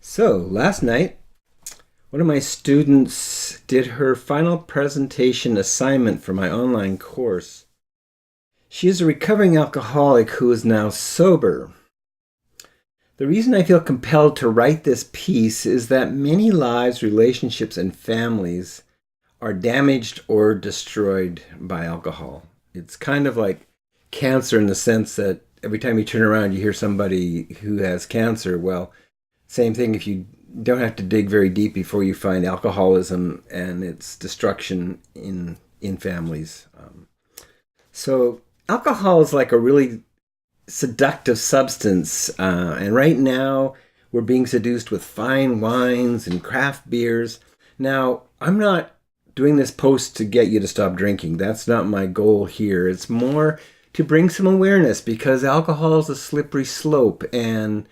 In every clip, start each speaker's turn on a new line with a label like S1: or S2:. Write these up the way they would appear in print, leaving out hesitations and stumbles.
S1: So, last night, one of my students did her final presentation assignment for my online course. She is a recovering alcoholic who is now sober. The reason I feel compelled to write this piece is that many lives, relationships, and families are damaged or destroyed by alcohol. It's kind of like cancer in the sense that every time you turn around, you hear somebody who has cancer. Well, same thing if you don't have to dig very deep before you find alcoholism and its destruction in families. So alcohol is like a really seductive substance, and right now we're being seduced with fine wines and craft beers. Now, I'm not doing this post to get you to stop drinking. That's not my goal here. It's more to bring some awareness because alcohol is a slippery slope, and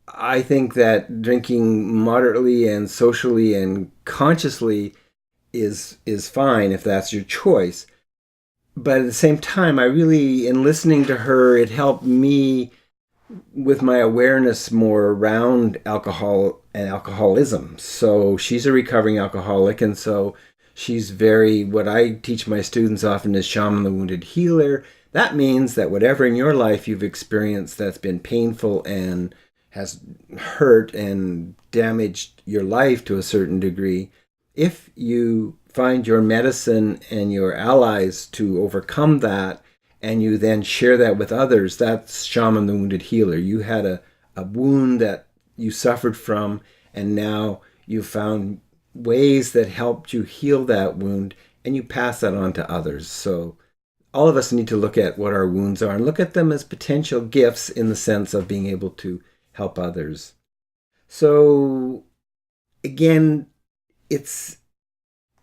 S1: I think that drinking moderately and socially and consciously is fine if that's your choice. But at the same time, in listening to her, it helped me with my awareness more around alcohol and alcoholism. So she's a recovering alcoholic, and so she's what I teach my students often is shaman the wounded healer. That means that whatever in your life you've experienced that's been painful and has hurt and damaged your life to a certain degree, if you find your medicine and your allies to overcome that, and you then share that with others, that's shaman the wounded healer. You had a wound that you suffered from, and now you found ways that helped you heal that wound, and you pass that on to others. So all of us need to look at what our wounds are and look at them as potential gifts in the sense of being able to help others. So again, it's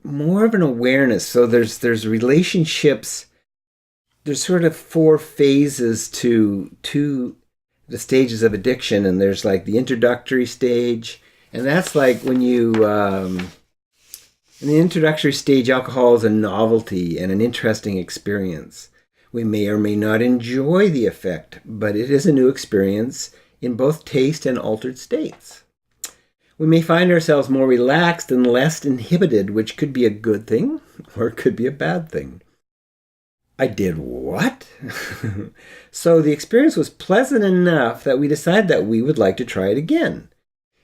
S1: more of an awareness. So there's relationships. There's sort of four phases to the stages of addiction, and there's like the introductory stage, and that's like when you in the introductory stage, alcohol is a novelty and an interesting experience. We may or may not enjoy the effect, but it is a new experience in both taste and altered states. We may find ourselves more relaxed and less inhibited, which could be a good thing or it could be a bad thing. I did what? So the experience was pleasant enough that we decided that we would like to try it again.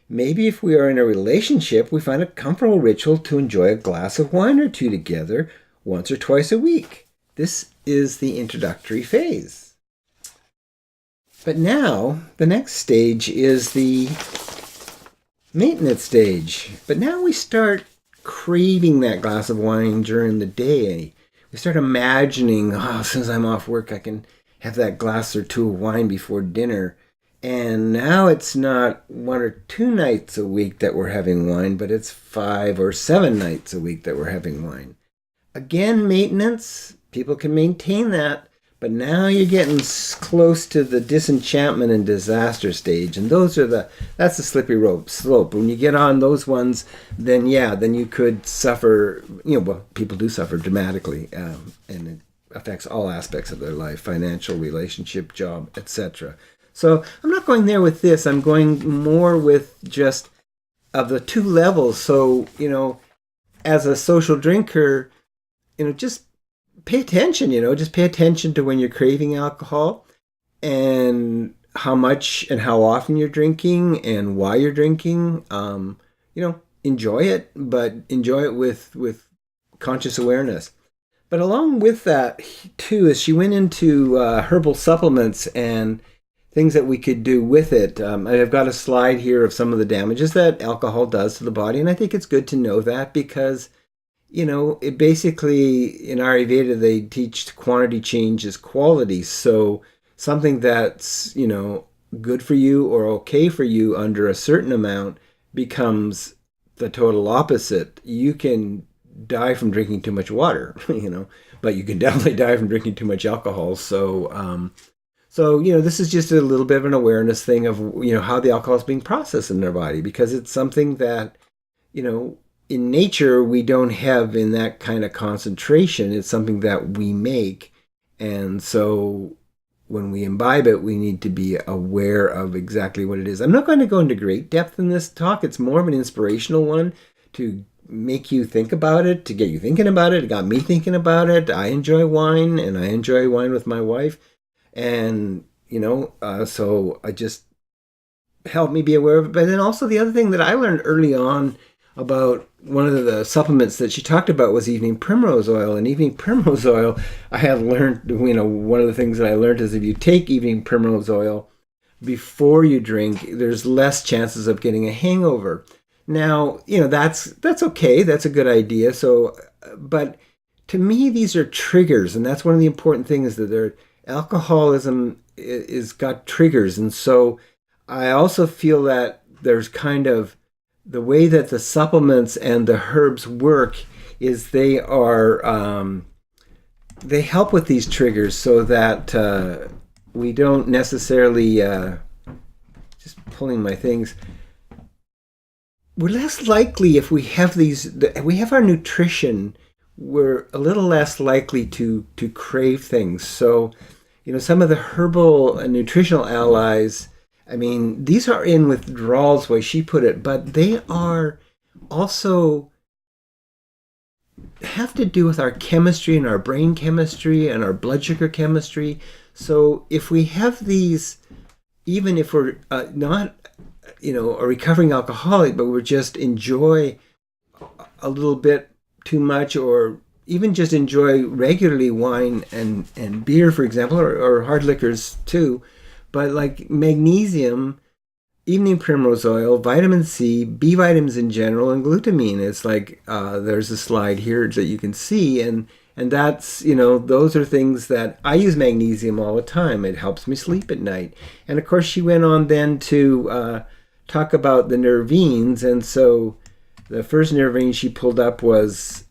S1: Maybe if we are in a relationship, we find a comfortable ritual to enjoy a glass of wine or two together once or twice a week. This is the introductory phase. But now, the next stage is the maintenance stage. But now we start craving that glass of wine during the day. We start imagining, since I'm off work, I can have that glass or two of wine before dinner. And now it's not 1 or 2 nights a week that we're having wine, but it's 5 or 7 nights a week that we're having wine. Again, maintenance, people can maintain that. But now you're getting close to the disenchantment and disaster stage, and that's the slippery slope. When you get on those ones, then you could suffer. People do suffer dramatically, and it affects all aspects of their life: financial, relationship, job, etc. So I'm not going there with this. I'm going more with just of the two levels. So as a social drinker, just pay attention, just pay attention to when you're craving alcohol and how much and how often you're drinking and why you're drinking. Enjoy it, but enjoy it with conscious awareness. But along with that, too, is she went into herbal supplements and things that we could do with it. I've got a slide here of some of the damages that alcohol does to the body, and I think it's good to know that because it basically, in Ayurveda, they teach quantity changes quality. So something that's, good for you or okay for you under a certain amount becomes the total opposite. You can die from drinking too much water, but you can definitely die from drinking too much alcohol. So, this is just a little bit of an awareness thing of, how the alcohol is being processed in their body, because it's something that, in nature, we don't have in that kind of concentration. It's something that we make. And so when we imbibe it, we need to be aware of exactly what it is. I'm not going to go into great depth in this talk. It's more of an inspirational one to make you think about it, to get you thinking about it. It got me thinking about it. I enjoy wine, and I enjoy wine with my wife. And, so I just helped me be aware of it. But then also the other thing that I learned early on about one of the supplements that she talked about was evening primrose oil. And evening primrose oil, I had learned, one of the things that I learned is if you take evening primrose oil before you drink, there's less chances of getting a hangover. Now, that's okay. That's a good idea. So, but to me, these are triggers. And that's one of the important things, that alcoholism is got triggers. And so I also feel that there's kind of the way that the supplements and the herbs work is they help with these triggers so that we don't necessarily, just pulling my things, we're less likely if we have we have our nutrition, we're a little less likely to crave things. So, some of the herbal and nutritional allies, these are in withdrawals, the way she put it, but they are also have to do with our chemistry and our brain chemistry and our blood sugar chemistry. So if we have these, even if we're not, a recovering alcoholic, but we just enjoy a little bit too much, or even just enjoy regularly wine and beer, for example, or hard liquors too, but like magnesium, evening primrose oil, vitamin C, B vitamins in general, and glutamine. It's like there's a slide here that you can see, and that's, those are things that I use magnesium all the time. It helps me sleep at night. And of course, she went on then to talk about the nervines, and so the first nervine she pulled up was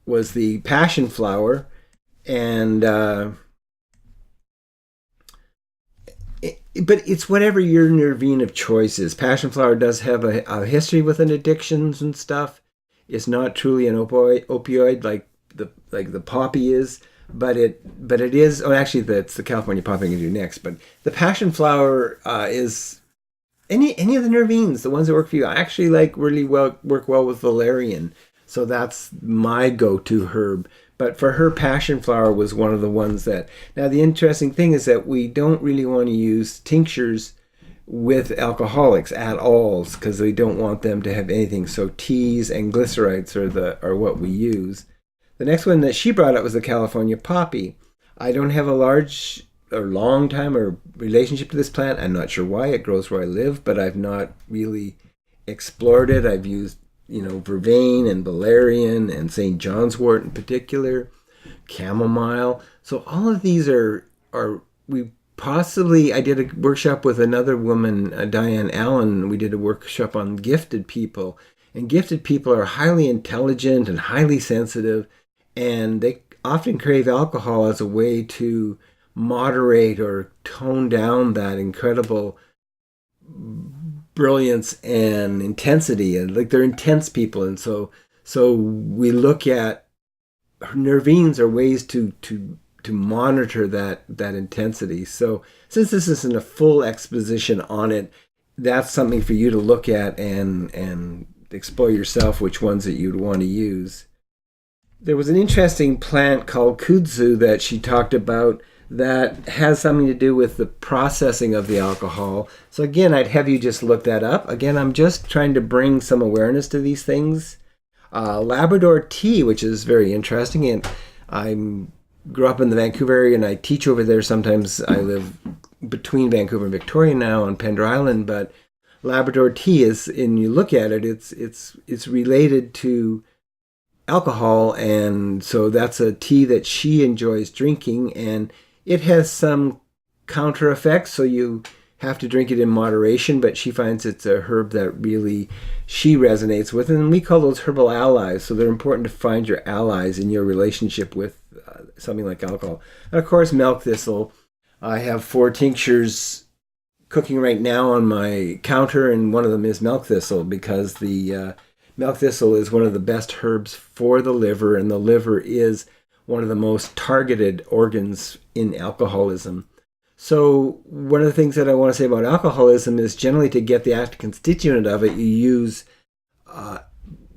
S1: the passion flower, and but it's whatever your nervine of choice is. Passion flower does have a history with an addictions and stuff. It's not truly an opioid like the poppy is, but it is. Oh, actually, that's the California poppy I'm going to do next. But the passion flower is any of the nervines, the ones that work for you. I actually work well with valerian, so that's my go-to herb. But for her, passion flower was one of the ones that... Now, the interesting thing is that we don't really want to use tinctures with alcoholics at all, because we don't want them to have anything. So teas and glycerites are what we use. The next one that she brought up was the California poppy. I don't have a large or long time or relationship to this plant. I'm not sure why. It grows where I live, but I've not really explored it. I've used vervain and valerian and St. John's wort in particular, chamomile. So all of these are I did a workshop with another woman, Diane Allen. We did a workshop on gifted people. And gifted people are highly intelligent and highly sensitive, and they often crave alcohol as a way to moderate or tone down that incredible brilliance and intensity, and like they're intense people. And so we look at nervines are ways to monitor that intensity. So since this isn't a full exposition on it, that's something for you to look at and explore yourself which ones that you'd want to use. There was an interesting plant called kudzu that she talked about that has something to do with the processing of the alcohol. So again, I'd have you just look that up. Again, I'm just trying to bring some awareness to these things. Labrador tea, which is very interesting, and I grew up in the Vancouver area and I teach over there sometimes. I live between Vancouver and Victoria now on Pender Island, but Labrador tea is, and you look at it, it's related to alcohol, and so that's a tea that she enjoys drinking, and it has some counter effects, so you have to drink it in moderation, but she finds it's a herb that really she resonates with, and we call those herbal allies. So they're important to find your allies in your relationship with something like alcohol. And of course, milk thistle. I have 4 tinctures cooking right now on my counter, and one of them is milk thistle, because the milk thistle is one of the best herbs for the liver, and the liver is one of the most targeted organs in alcoholism. So one of the things that I want to say about alcoholism is generally to get the active constituent of it, you use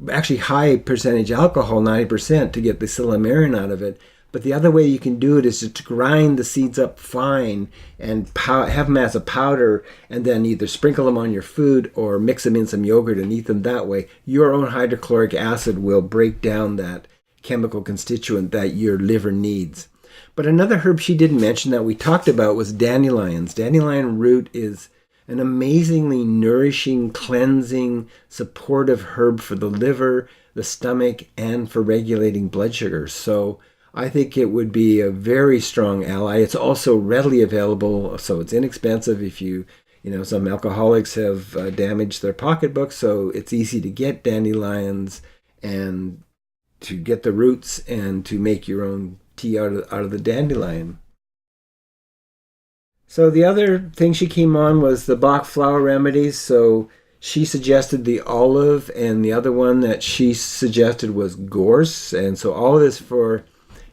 S1: actually high percentage alcohol, 90%, to get the silymarin out of it. But the other way you can do it is to grind the seeds up fine and have them as a powder, and then either sprinkle them on your food or mix them in some yogurt and eat them that way. Your own hydrochloric acid will break down that chemical constituent that your liver needs. But another herb she didn't mention that we talked about was dandelions. Dandelion root is an amazingly nourishing, cleansing, supportive herb for the liver, the stomach, and for regulating blood sugar. So I think it would be a very strong ally. It's also readily available, so it's inexpensive. If some alcoholics have damaged their pocketbooks, so it's easy to get dandelions and to get the roots and to make your own tea out of the dandelion. So the other thing she came on was the Bach flower remedies. So she suggested the olive, and the other one that she suggested was gorse. And so all of this for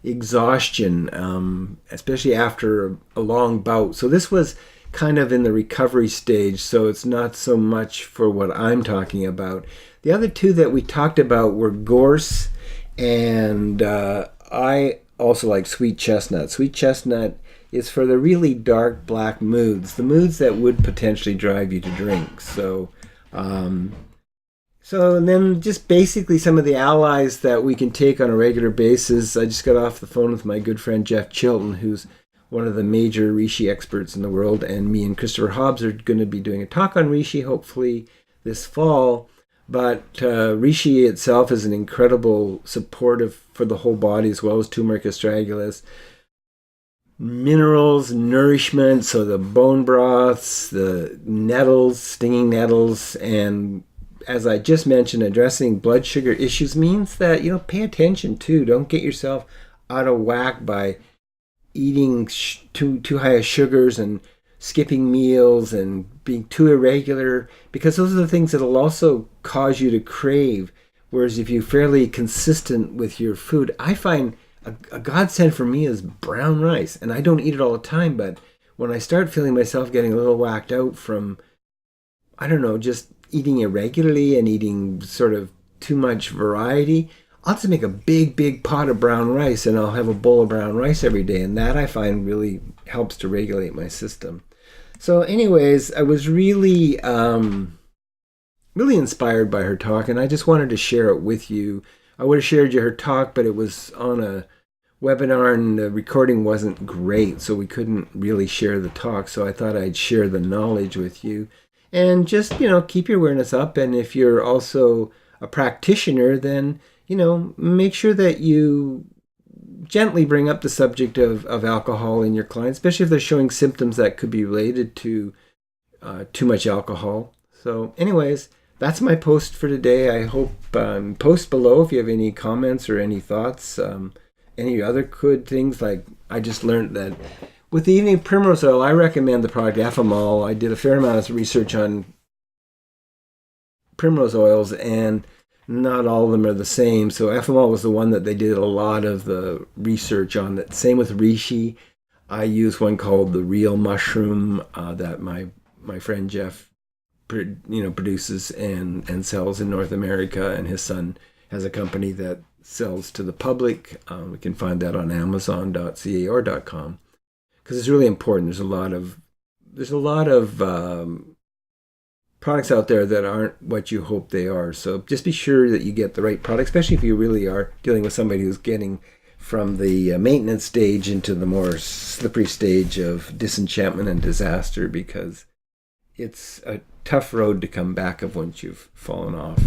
S1: exhaustion, especially after a long bout. So this was kind of in the recovery stage, so it's not so much for what I'm talking about. The other two that we talked about were gorse, and I also like sweet chestnut. Sweet chestnut is for the really dark black moods, the moods that would potentially drive you to drink. So and then just basically some of the allies that we can take on a regular basis. I just got off the phone with my good friend Jeff Chilton, who's one of the major reishi experts in the world, and me and Christopher Hobbs are going to be doing a talk on reishi hopefully this fall. But reishi itself is an incredible supportive for the whole body, as well as turmeric astragalus. Minerals, nourishment, so the bone broths, the nettles, stinging nettles, and as I just mentioned, addressing blood sugar issues means that, pay attention too. Don't get yourself out of whack by eating too high of sugars and skipping meals and being too irregular, because those are the things that will also cause you to crave. Whereas if you're fairly consistent with your food, I find a godsend for me is brown rice. And I don't eat it all the time, but when I start feeling myself getting a little whacked out from, just eating irregularly and eating sort of too much variety, I'll just make a big pot of brown rice, and I'll have a bowl of brown rice every day. And that I find really helps to regulate my system. So anyways, I was really inspired by her talk, and I just wanted to share it with you. I would have shared you her talk, but it was on a webinar and the recording wasn't great, so we couldn't really share the talk. So I thought I'd share the knowledge with you. And just, keep your awareness up. And if you're also a practitioner, then, make sure that you gently bring up the subject of alcohol in your clients, especially if they're showing symptoms that could be related to too much alcohol. So anyways, that's my post for today. I hope post below if you have any comments or any thoughts. Any other good things, like I just learned that with the evening primrose oil, I recommend the product Herbal. I did a fair amount of research on primrose oils, and not all of them are the same. So Herbal was the one that they did a lot of the research on. That same with reishi. I use one called the Real Mushroom that my friend Jeff produces and sells in North America, and his son has a company that sells to the public. We can find that on Amazon.ca or .com, because it's really important. There's a lot of products out there that aren't what you hope they are. So just be sure that you get the right product, especially if you really are dealing with somebody who's getting from the maintenance stage into the more slippery stage of disenchantment and disaster, because it's a tough road to come back of once you've fallen off.